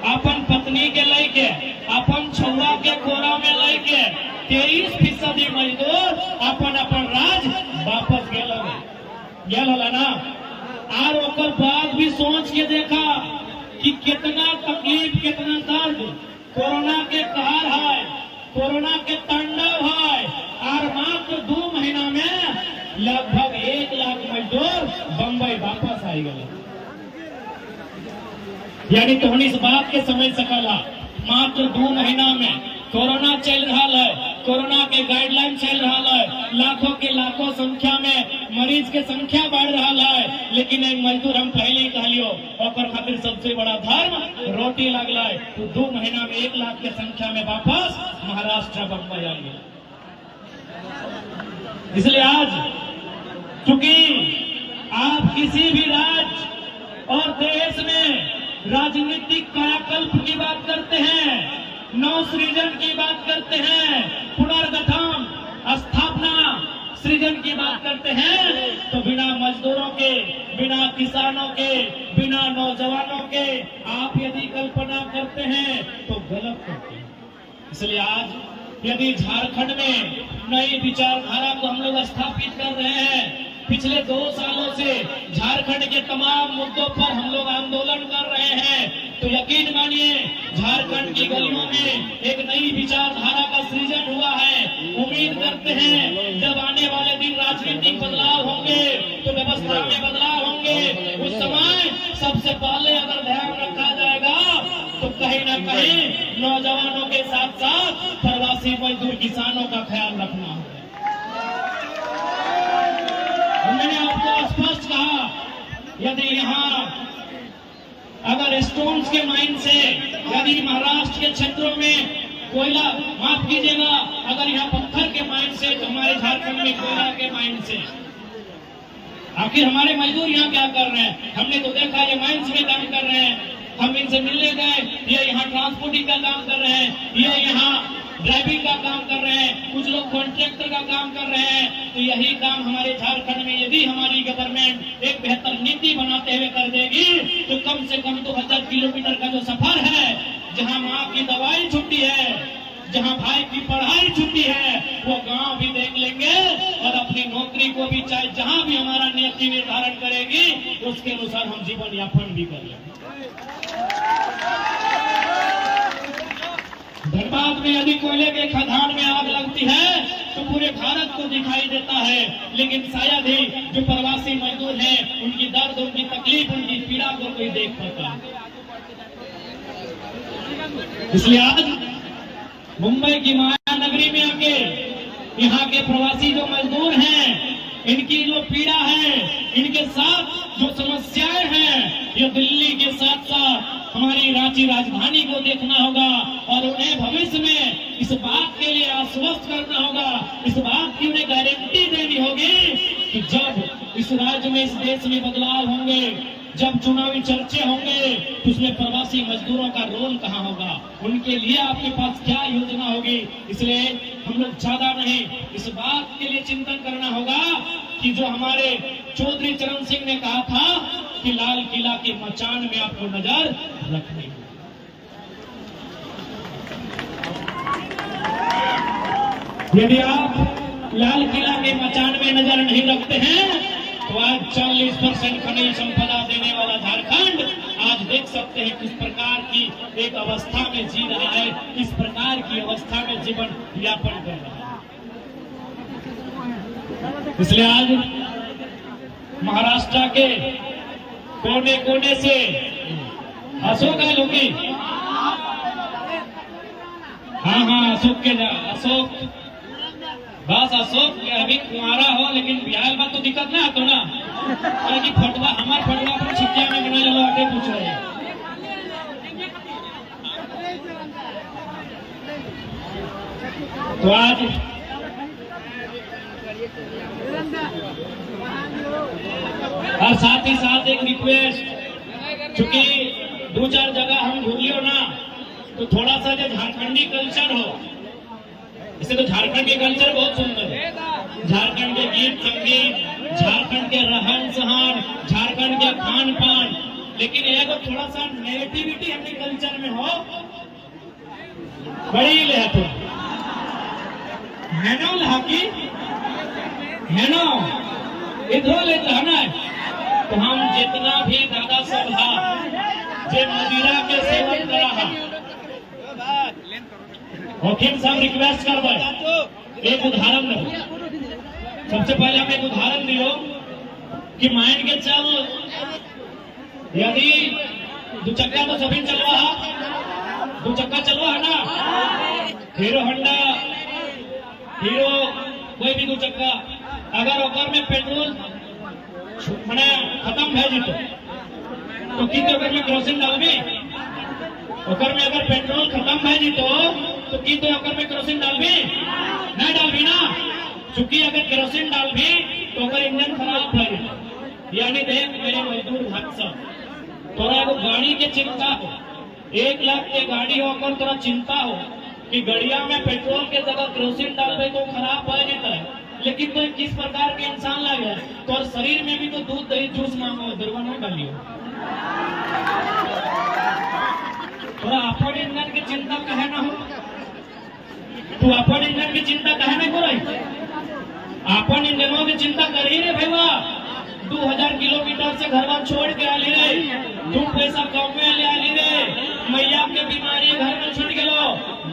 अपन पत्नी के लेके, अपन छुआ के कोरा में लेके 23% मजदूर अपन अपन राज वापस गेल ना। और ओकर बाद भी सोच के देखा कि कितना तकलीफ, कितना दर्द कोरोना के कहर है, कोरोना के तांडव है। और मात्र 2 महीना में लगभग 1 लाख मजदूर बम्बई वापस आई गए। यानी तो इस बात के समझ सकला, मात्र 2 महीना में कोरोना चल रहा है, कोरोना के गाइडलाइन चल रहा है, लाखों के लाखों संख्या में मरीज के संख्या बढ़ रहा है, लेकिन एक मजदूर हम पहले ही कहलियो ओकर खातिर सबसे बड़ा धर्म रोटी लगला है। तो 2 महीना में 1 लाख के संख्या में वापस महाराष्ट्र बम्बई आ गया। इसलिए आज चूंकि आप किसी भी राज्य और देश में राजनीतिक कायाकल्प की बात करते हैं, नव सृजन की बात करते हैं, पुनर्गठन, स्थापना, सृजन की बात करते हैं, तो बिना मजदूरों के, बिना किसानों के, बिना नौजवानों के आप यदि कल्पना करते हैं तो गलत करते हैं। इसलिए आज यदि झारखंड में नई विचारधारा को हम लोग स्थापित कर रहे हैं, पिछले 2 सालों से झारखंड के तमाम मुद्दों पर हम लोग आंदोलन कर रहे हैं, तो यकीन मानिए झारखंड की गलियों में एक नई विचारधारा का सृजन हुआ है। उम्मीद करते हैं जब आने वाले दिन राजनीतिक बदलाव होंगे तो व्यवस्था में बदलाव होंगे, उस समय सबसे पहले अगर ध्यान रखा जाएगा तो कहीं न कहीं नौजवानों के साथ साथ प्रवासी मजदूर किसानों का ख्याल रखना होगा। मैंने आपको स्पष्ट कहा, यदि यहाँ अगर स्टोन्स के माइन से, यदि महाराष्ट्र के क्षेत्रों में कोयला, माफ कीजिएगा, अगर यहाँ पत्थर के माइन से, तो हमारे झारखंड में कोयला के माइन से, आखिर हमारे मजदूर यहाँ क्या कर रहे हैं? हमने तो देखा ये माइंस में काम कर रहे हैं, हम इनसे मिलने गए, ये यहाँ ट्रांसपोर्टिंग का काम कर रहे हैं, ये यहाँ ड्राइविंग का काम कर रहे हैं, कुछ लोग कॉन्ट्रैक्टर का काम कर रहे हैं। तो यही काम हमारे झारखंड में यदि हमारी गवर्नमेंट एक बेहतर नीति बनाते हुए कर देगी तो कम से कम 2000 किलोमीटर का जो सफर है, जहां माँ की दवाई छुट्टी है, जहां भाई की पढ़ाई छुट्टी है, वो गांव भी देख लेंगे और अपनी नौकरी को भी, चाहे जहां भी हमारा नियति निर्धारण करेगी उसके अनुसार हम जीवन यापन भी कर लेंगे। धनबाद में यदि कोयले के खदान में आग लगती है तो पूरे भारत को दिखाई देता है, लेकिन शायद ही जो प्रवासी मजदूर हैं उनकी दर्द, उनकी तकलीफ, उनकी पीड़ा को कोई देख पाता। इसलिए आज मुंबई की माया नगरी में आके यहाँ के प्रवासी जो मजदूर हैं, इनकी जो पीड़ा है, इनके साथ जो समस्याएं हैं, ये दिल्ली के साथ साथ हमारी रांची राजधानी को देखना होगा और उन्हें भविष्य में इस बात के लिए आश्वस्त करना होगा, इस बात की उन्हें गारंटी देनी होगी कि जब इस राज्य में, इस देश में बदलाव होंगे, जब चुनावी चर्चे होंगे तो उसमें प्रवासी मजदूरों का रोल कहाँ होगा, उनके लिए आपके पास क्या योजना होगी। इसलिए हम लोग ज्यादा नहीं, इस बात के लिए चिंतन करना होगा कि जो हमारे चौधरी चरण सिंह ने कहा था कि लाल किला के मचान में आपको नजर रखनी है। यदि आप लाल किला के मचान में नजर नहीं रखते हैं तो आज 40% खनिज संपदा देने वाला झारखंड आज देख सकते हैं किस प्रकार की एक अवस्था में जी रहा है, किस प्रकार की अवस्था में जीवन यापन कर रहा है। इसलिए आज महाराष्ट्र के कोने कोने से अशोक है लोगी, हाँ अशोक बस अशोक अभी कुमारा हो, लेकिन बिहार में तो दिक्कत ना तो ना, क्योंकि फटवा हमारे फटवा पर छिटिया में बना चलो आगे पूछ रहे हैं। तो आज और साथ ही साथ एक रिक्वेस्ट, चूंकि 2-4 जगह हम घूमियो ना तो थोड़ा सा जो झारखंडी कल्चर हो, इससे तो झारखंड के कल्चर बहुत सुंदर है, झारखंड के गीत संगीत, झारखंड के रहन सहन, झारखंड के खान पान, लेकिन एगो थोड़ा सा नेगेटिविटी हमने कल्चर में हो बड़ी ले तो है ना लहाकी है ना इधर ले रहना है। तो हम जितना भी दादा सब जे मदिरा के सेवन करा वकील साहब रिक्वेस्ट कर एक उदाहरण दो। सबसे पहले हम एक उदाहरण दियो कि मान के चल यदि दो चक्का तो सभी चलवा है, दो चक्का चलवा है ना, हीरो होंडा हीरो कोई भी दो चक्का अगर ओकर में पेट्रोल मैंने खत्म है जीतो तो की तो में क्रोसिंग डालबी, ओकर में अगर पेट्रोल खत्म है जीतो तो की तो ओकर में क्रोसिंग डालबी नहीं डालबी ना। चूंकि अगर केरोसिन डालबी तो अगर इंजन खराब है यानी देख मेरे मजदूर भाई साहब तोरा एगो गाड़ी के चिंता हो, 1 लाख के गाड़ी होकर तोरा चिंता हो कि गड़िया में पेट्रोल के जगह केरोसिन डालबे तो खराब हो जाता है। लेकिन तो किस प्रकार के इंसान लगे तो और शरीर में भी तो दूध दही जूस मांगो दुर्गा नहीं डालियो। थोड़ा अपन इंजन की चिंता कहे ना हो, तू अपन इंजन की चिंता कहे नहीं करो, अपन इंजनों की चिंता कर ही रे भैया। 2000 किलोमीटर से घर बार छोड़ के आली रे, 2 पैसा कम में ले आली रे, मैया के बीमारी घर में छूट गलो,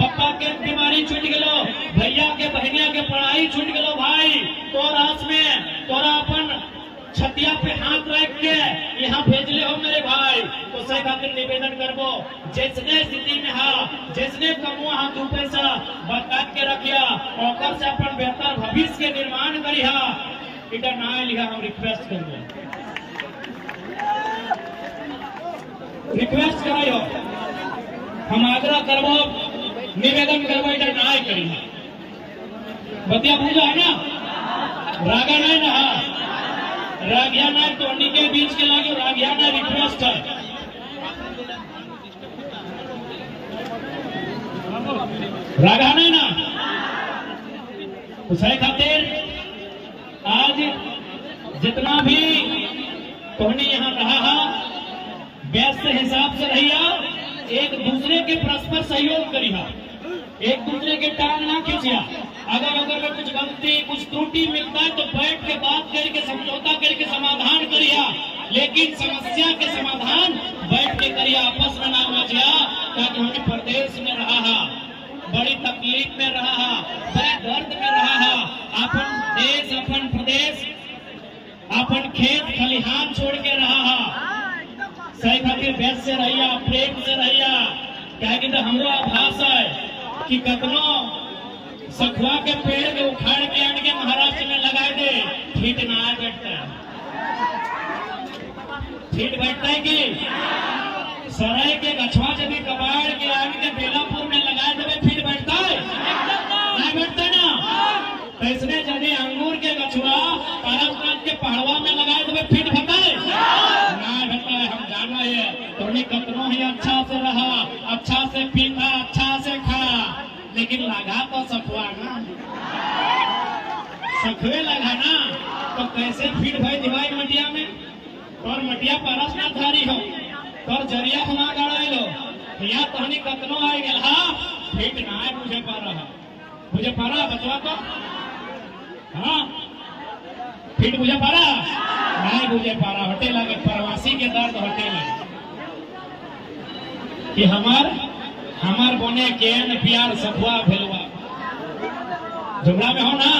बप्पा के बीमारी छूट गलो, भैया के बहनिया के पढ़ाई छूट गलो भाई। तो रास में तोरा अपन छतिया पे हाथ रख के यहाँ भेजले हो मेरे भाई। तो से खातिर निवेदन करबो जैसने स्थिति में हा जैसने कमुआ हा 2 पैसा बचा के रखिया और से अपन बेहतर भविष्य के निर्माण करिया। इधर ना लिखा हम रिक्वेस्ट करबो, रिक्वेस्ट करायो, हम आग्रह करबो निवेदन करबो इधर ना करी बतिया पूजा है ना, रागा नहीं ना रागिया ना तो के बीच के लागे रागिया ना रिक्वेस्ट है। रागा नहीं ना उसे खातिर आज जितना भी तोहनी यहाँ रहा व्यस्त हिसाब से रहिया, एक दूसरे के परस्पर सहयोग करिया, एक दूसरे के टांग ना खींचिया। अगर में कुछ गलती कुछ त्रुटि मिलता है तो बैठ के बात करके समझौता करके समाधान करिया, लेकिन समस्या के समाधान बैठ के करिया, आपस में ना मचिया। ताकि हमें प्रदेश में रहा बड़ी तकलीफ में रहा, बड़े दर्द में रहा, अपन देश अपन प्रदेश अपन खेत खलिहान छोड़ के रहा। सही खातिर बेस से रहिया, प्रेम से रहिया, क्या तो हमरो आभास है कि कतनो सखुआ के पेड़ के उखाड़ के आन के महाराष्ट्र में लगाए दे ठीक ना बैठता है, ठीक बैठता है कि सराय के गछवा जब कबाड़ के आन के बेलापुर में लगाए देवे फिर बैठता है नहीं बैठता ना। कैसने जने अंगूर के गछवा पारसनाथ के पहाड़वा में लगाए देवे फिर बैठता है ना बैठता है। हम जाना है तो कतनो ही अच्छा से रहा, अच्छा से पीता, अच्छा से खा, लेकिन लगा तो सखुआ ना, सखुए लगा ना तो कैसे फिर भाई दिवाई मटिया में और मटिया पारस ना धारी हो और जरिया खुना गाड़ा लो यहाँ तहनी कतनो आए गल फिट ना है मुझे पा रहा बचवा तो हाँ फिट मुझे पा रहा नहीं मुझे पा रहा हटे लगे प्रवासी के दर्द हटे लगे कि हमार बोने के प्यार सखुआ भेलवा झगड़ा में हो ना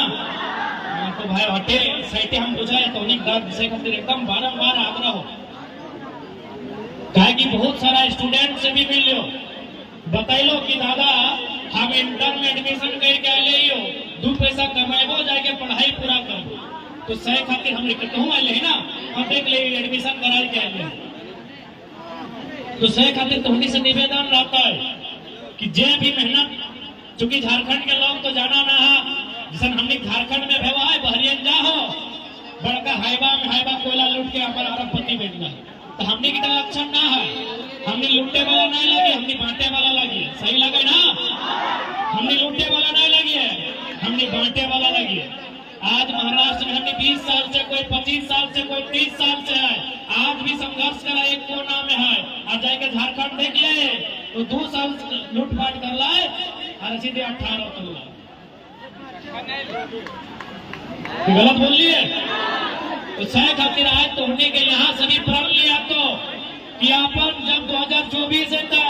तो भाई हटे साइटे हम बुझाए तो उन्हीं दर्द से खातिर एकदम बारंबार आग्रह हो कहे कि बहुत सारा स्टूडेंट से भी मिल लो बतैलो कि दादा हम इंटर में एडमिशन करके ले लियो 2 पैसा कमाएबो जाके पढ़ाई पूरा करो तो सही खातिर हम कहूँ आए ना हम देख ले एडमिशन करा के आए तो सही खातिर तो उन्हीं से निवेदन रहता है कि जे भी मेहनत चूंकि झारखंड के लोग तो जाना ना है जैसे हमने झारखंड में भेवा है बहरियन जा हो बड़का हाइबा कोयला लूट के अपन अरबपति बन गए तो हमने की लक्षण ना है हमने लूटने वाला नहीं लगे हमने बांटे वाला लगी है सही लगे ना हमने लूटने वाला नहीं लगी है हमने बांटे वाला लगी है। आज महाराष्ट्र में हमने 20 साल से कोई 25 साल से कोई 30 साल से है आज भी संघर्ष करा एक कोना और जाके झारखंड देख ले तो 2 साल लूटपाट कर लाए और सीधे 18 कर लाए। गलत बोल लिए तो सह खातिर आए तो उन्हीं के यहाँ सभी प्रण लिया तो कि अपन जब 2024 तक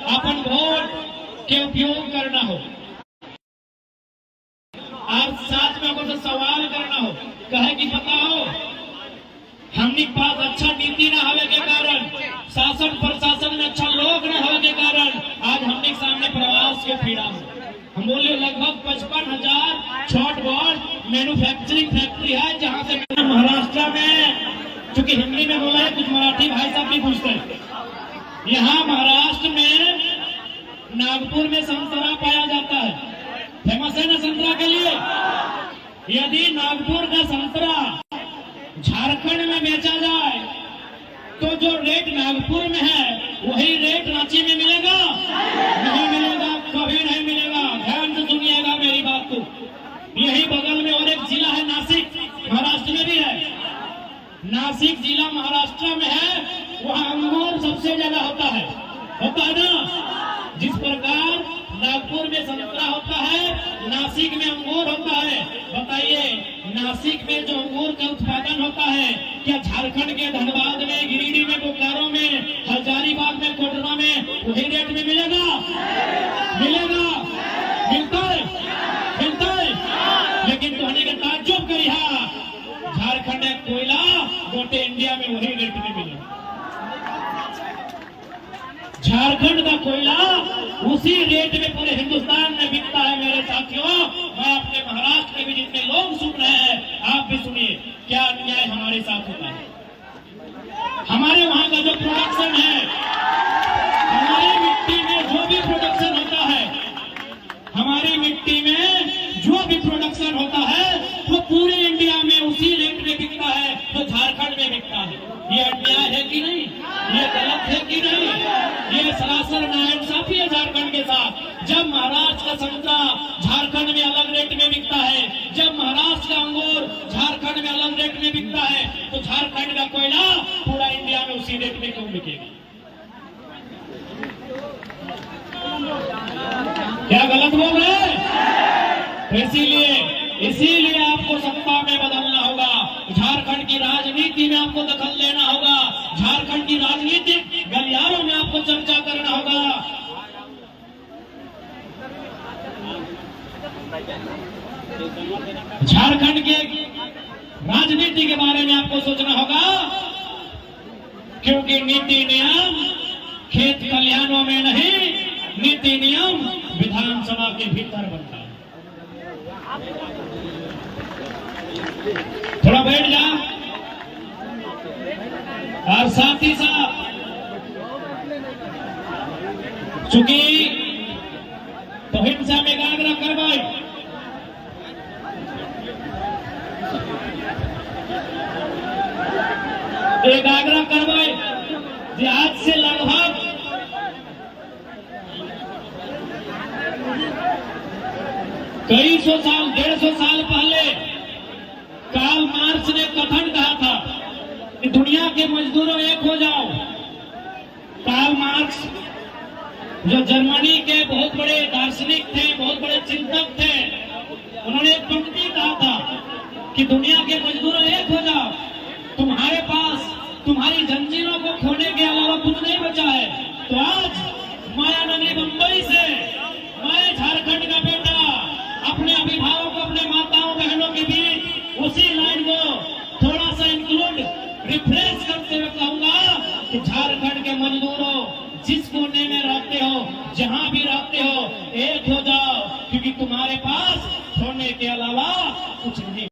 अपन वोट के उपयोग करना हो और साथ में अगर सवाल करना हो कहे कि पता हो हमने पास अच्छा नीति न होने के कारण शासन प्रशासन में अच्छा लोग न होने के कारण आज हमने सामने प्रवास के पीड़ा हो। हम बोले लगभग 55,000 छोट बड़ मैन्युफैक्चरिंग फैक्ट्री है जहाँ से महाराष्ट्र में, चूंकि हिंदी में बोला है कुछ मराठी भाई साहब भी पूछते हैं, यहाँ महाराष्ट्र में नागपुर में संतरा पाया जाता है, फेमस है ना संतरा के लिए। यदि नागपुर का संतरा झारखंड में बेचा जाए तो जो रेट नागपुर में है वही रेट रांची में मिलेगा? नहीं मिलेगा, कभी नहीं मिलेगा। ध्यान से सुनिएगा मेरी बात को। यही बगल में और एक जिला है नासिक, महाराष्ट्र में भी है। नासिक जिला महाराष्ट्र में है, वहाँ अंगूर सबसे ज्यादा होता है ना। जिस प्रकार नागपुर में संतरा होता है, नासिक में अंगूर होता है। बताइए नासिक में जो अंगूर का उत्पादन होता है क्या झारखंड के धनबाद में, गिरिडीह में, बोकारो में, हजारीबाग में, कोडरमा में वही रेट में मिलेगा? मिलेगा? मिलता है? मिलता है? लेकिन तुमने का ताज्जुब करी है, झारखंड एक कोयला गोटे इंडिया में वही रेट में मिलेगा। झारखंड का कोयला उसी रेट में पूरे हिंदुस्तान में बिकता है। मेरे साथियों, मैं अपने महाराष्ट्र के भी जितने लोग सुन रहे हैं आप भी सुनिए, क्या अन्याय हमारे साथ होता है। हमारे वहां का जो प्रोडक्शन है, हमारी मिट्टी में जो भी प्रोडक्शन होता है, हमारी मिट्टी में जो भी प्रोडक्शन होता है वो पूरे इंडिया में उसी रेट में बिकता है तो झारखंड में बिकता है। ये अन्याय है कि नहीं? ये गलत है कि नहीं? ये सरासर नाइंसाफी है झारखंड के साथ। जब महाराष्ट्र का संतरा झारखंड में अलग रेट में बिकता है, जब महाराष्ट्र का अंगूर झारखंड में अलग रेट में बिकता है, तो झारखंड का कोयला पूरा इंडिया में उसी रेट में क्यों बिकेगा? क्या गलत बोल रहे हैं? तो इसीलिए आपको सत्ता में बदलना होगा, झारखंड की राजनीति में आपको दखल लेना होगा, झारखंड की राजनीतिक गलियारों में आपको चर्चा करना होगा। झारखंड के राजनीति के बारे में आपको सोचना होगा, क्योंकि नीति नियम खेत खलिहानों में नहीं, नीति नियम विधानसभा के भीतर बनता है। थोड़ा बैठ जा। और साथ ही साथ चूंकि तो हिंसा में एकाग्र करवाई, एकाग्र करवाई आज से लगभग कई सौ साल, 150 साल पहले कार्ल मार्क्स ने कथन कहा था कि दुनिया के मजदूरों एक हो जाओ। कार्ल मार्क्स जो जर्मनी के बहुत बड़े दार्शनिक थे, बहुत बड़े चिंतक थे, उन्होंने एक पंक्ति कहा था कि दुनिया के मजदूरों एक हो जाओ। तुम्हारे पास तुम्हारी जंजीरों को खोने के अलावा कुछ नहीं बचा है। तो आज मायानगरी बंबई से मैं झारखंड का बेटा अपने अभिभावकों, अपने माताओं बहनों के बीच उसी लाइन को थोड़ा सा इंक्लूड, रिफ्रेश करते हुए कहूंगा कि झारखंड के मजदूरों, जिस कोने में रहते हो, जहां भी रहते हो, एक हो जाओ, क्योंकि तुम्हारे पास खोने के अलावा कुछ नहीं।